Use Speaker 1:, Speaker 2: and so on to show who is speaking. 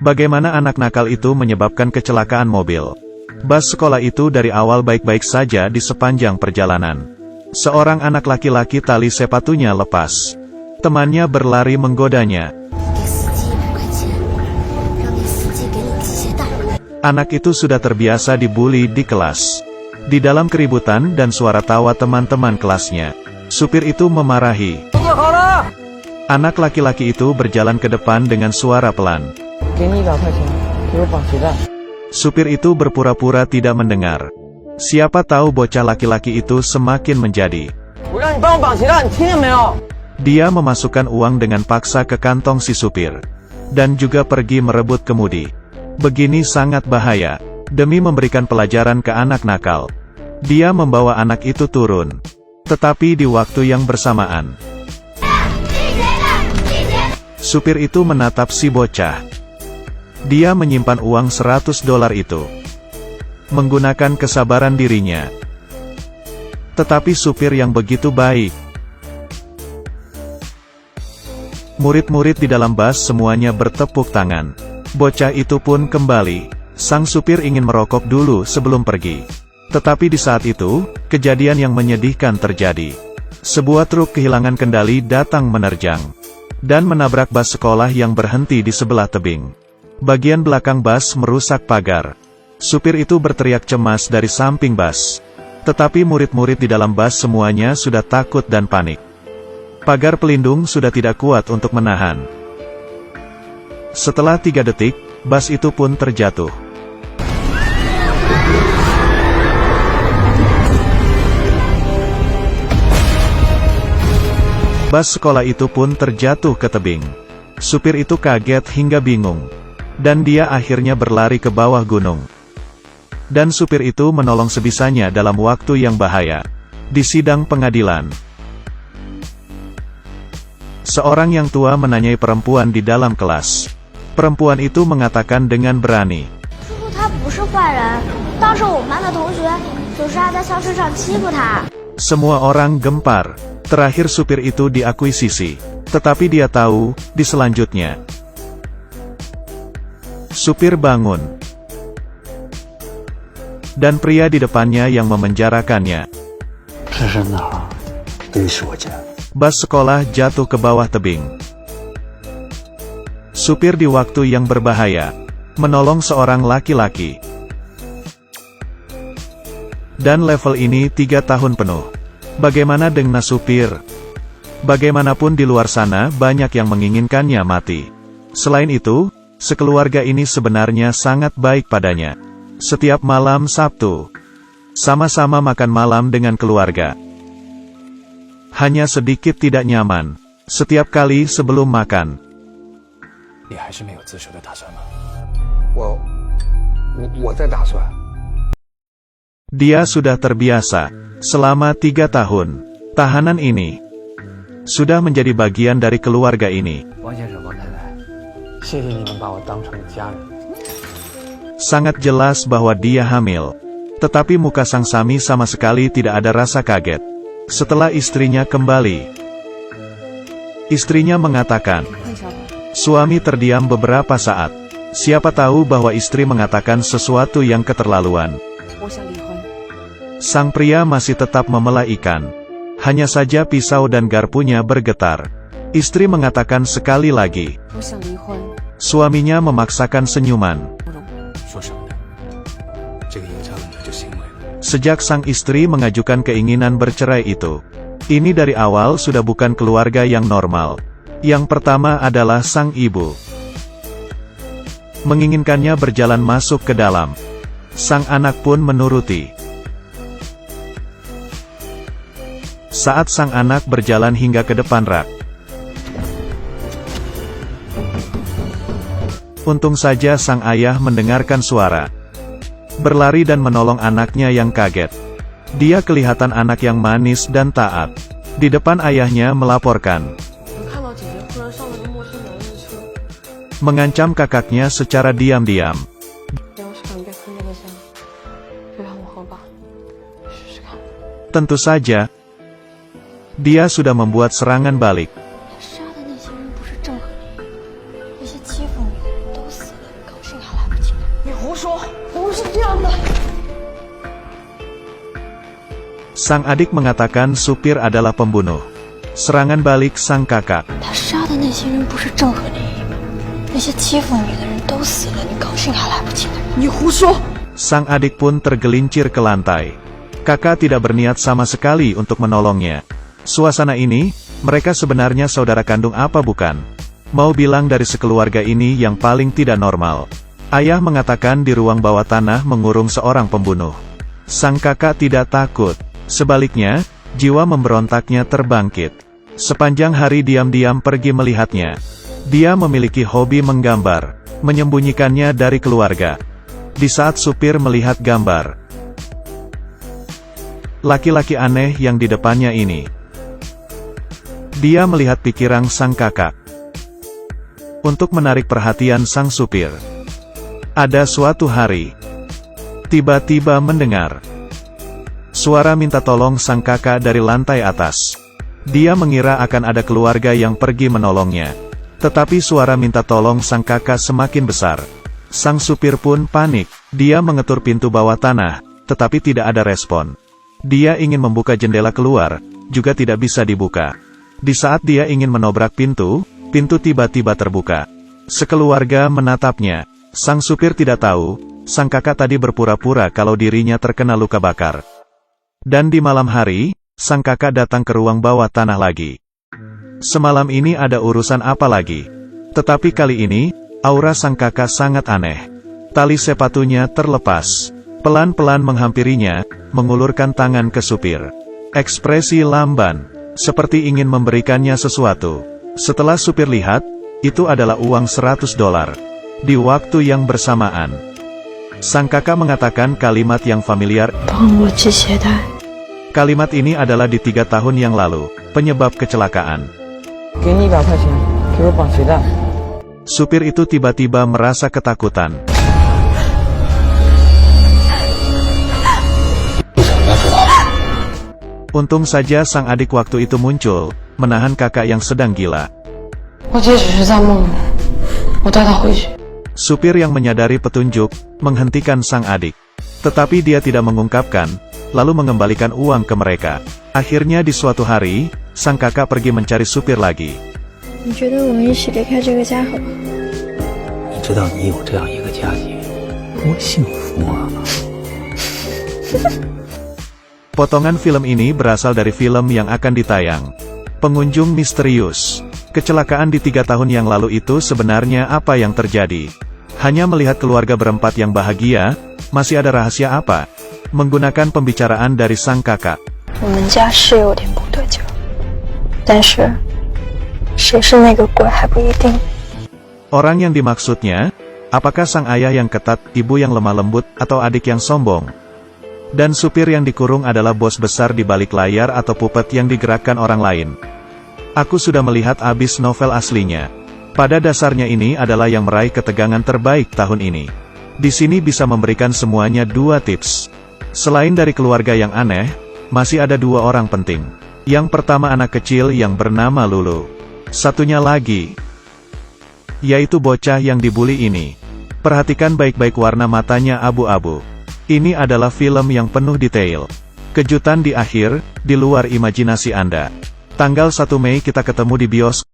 Speaker 1: Bagaimana anak nakal itu menyebabkan kecelakaan mobil. Bus sekolah itu dari awal baik-baik saja di sepanjang perjalanan. Seorang anak laki-laki tali sepatunya lepas. Temannya berlari menggodanya. Anak itu sudah terbiasa dibully di kelas. Di dalam keributan dan suara tawa teman-teman kelasnya, supir itu memarahi. Anak laki-laki itu berjalan ke depan dengan suara pelan. Supir itu berpura-pura tidak mendengar. Siapa tahu bocah laki-laki itu semakin menjadi. Dia memasukkan uang dengan paksa ke kantong si supir. Dan juga pergi merebut kemudi. Begini sangat bahaya. Demi memberikan pelajaran ke anak nakal, dia membawa anak itu turun. Tetapi di waktu yang bersamaan, supir itu menatap si bocah. Dia menyimpan uang $100 itu. Menggunakan kesabaran dirinya. Tetapi supir yang begitu baik. Murid-murid di dalam bus semuanya bertepuk tangan. Bocah itu pun kembali. Sang supir ingin merokok dulu sebelum pergi. Tetapi di saat itu, kejadian yang menyedihkan terjadi. Sebuah truk kehilangan kendali datang menerjang. Dan menabrak bus sekolah yang berhenti di sebelah tebing. Bagian belakang bus merusak pagar. Supir itu berteriak cemas dari samping bus. Tetapi murid-murid di dalam bus semuanya sudah takut dan panik. Pagar pelindung sudah tidak kuat untuk menahan. Setelah 3 detik, bus itu pun terjatuh. Bus sekolah itu pun terjatuh ke tebing. Supir itu kaget hingga bingung. Dan dia akhirnya berlari ke bawah gunung. Dan supir itu menolong sebisanya dalam waktu yang bahaya. Di sidang pengadilan, seorang yang tua menanyai perempuan di dalam kelas. Perempuan itu mengatakan dengan berani. Semua orang gempar. Terakhir supir itu diakuisisi. Tetapi dia tahu, di selanjutnya. Supir bangun. Dan pria di depannya yang memenjarakannya. Bus sekolah jatuh ke bawah tebing. Supir di waktu yang berbahaya, menolong seorang laki-laki. Dan level ini 3 tahun penuh. Bagaimana dengan supir? Bagaimanapun di luar sana banyak yang menginginkannya mati. Selain itu, sekeluarga ini sebenarnya sangat baik padanya. Setiap malam Sabtu, sama-sama makan malam dengan keluarga. Hanya sedikit tidak nyaman, setiap kali sebelum makan. Dia sudah terbiasa. Selama 3 tahun, tahanan ini sudah menjadi bagian dari keluarga ini. Sangat jelas bahwa dia hamil. Tetapi muka sang Sami sama sekali tidak ada rasa kaget. Setelah istrinya kembali, istrinya mengatakan, suami terdiam beberapa saat. Siapa tahu bahwa istri mengatakan sesuatu yang keterlaluan. Sang pria masih tetap memela ikan. Hanya saja pisau dan garpunya bergetar. Istri mengatakan sekali lagi. Suaminya memaksakan senyuman. Sejak sang istri mengajukan keinginan bercerai itu, ini dari awal sudah bukan keluarga yang normal. Yang pertama adalah sang ibu. Menginginkannya berjalan masuk ke dalam. Sang anak pun menuruti. Saat sang anak berjalan hingga ke depan rak, untung saja sang ayah mendengarkan suara. Berlari dan menolong anaknya yang kaget. Dia kelihatan anak yang manis dan taat. Di depan ayahnya melaporkan. Mengancam kakaknya secara diam-diam. Tentu saja, dia sudah membuat serangan balik. Sang adik mengatakan supir adalah pembunuh. Serangan balik sang kakak.
Speaker 2: 他杀的那些人不是正和联姻吗？那些欺负你的人都死了，你高兴还来不及呢。你胡说！
Speaker 1: Sang adik pun tergelincir ke lantai. Kakak tidak berniat sama sekali untuk menolongnya. Suasana ini, mereka sebenarnya saudara kandung apa bukan? Mau bilang dari sekeluarga ini yang paling tidak normal. Ayah mengatakan di ruang bawah tanah mengurung seorang pembunuh. Sang kakak tidak takut. Sebaliknya, jiwa memberontaknya terbangkit. Sepanjang hari diam-diam pergi melihatnya. Dia memiliki hobi menggambar, menyembunyikannya dari keluarga. Di saat supir melihat gambar laki-laki aneh yang di depannya ini, dia melihat pikiran sang kakak. Untuk menarik perhatian sang supir, ada suatu hari, tiba-tiba mendengar suara minta tolong sang kakak dari lantai atas. Dia mengira akan ada keluarga yang pergi menolongnya. Tetapi suara minta tolong sang kakak semakin besar. Sang supir pun panik. Dia mengetur pintu bawah tanah, tetapi tidak ada respon. Dia ingin membuka jendela keluar, juga tidak bisa dibuka. Di saat dia ingin menobrak pintu, pintu tiba-tiba terbuka. Sekeluarga menatapnya. Sang supir tidak tahu, sang kakak tadi berpura-pura kalau dirinya terkena luka bakar. Dan di malam hari, sang kakak datang ke ruang bawah tanah lagi. Semalam ini ada urusan apa lagi? Tetapi kali ini, aura sang kakak sangat aneh. Tali sepatunya terlepas. Pelan-pelan menghampirinya, mengulurkan tangan ke supir. Ekspresi lamban, seperti ingin memberikannya sesuatu. Setelah supir lihat, itu adalah uang $100. Di waktu yang bersamaan, sang kakak mengatakan kalimat yang familiar. Kalimat ini adalah di 3 tahun yang lalu, penyebab kecelakaan. Supir itu tiba-tiba merasa ketakutan. Untung saja sang adik waktu itu muncul, menahan kakak yang sedang gila. Supir yang menyadari petunjuk, menghentikan sang adik. Tetapi dia tidak mengungkapkan, lalu mengembalikan uang ke mereka. Akhirnya di suatu hari, sang kakak pergi mencari supir lagi. Potongan film ini berasal dari film yang akan ditayang. Pengunjung misterius. Kecelakaan di 3 tahun yang lalu itu sebenarnya apa yang terjadi? Hanya melihat keluarga berempat yang bahagia, masih ada rahasia apa? Menggunakan pembicaraan dari sang kakak. Orang yang dimaksudnya, apakah sang ayah yang ketat, ibu yang lemah lembut, atau adik yang sombong? Dan supir yang dikurung adalah bos besar di balik layar atau puppet yang digerakkan orang lain. Aku sudah melihat abis novel aslinya. Pada dasarnya ini adalah yang meraih ketegangan terbaik tahun ini. Di sini bisa memberikan semuanya 2 tips. Selain dari keluarga yang aneh, masih ada 2 orang penting. Yang pertama anak kecil yang bernama Lulu. Satunya lagi, yaitu bocah yang dibully ini. Perhatikan baik-baik warna matanya abu-abu. Ini adalah film yang penuh detail. Kejutan di akhir, di luar imajinasi Anda. Tanggal 1 Mei kita ketemu di bioskop.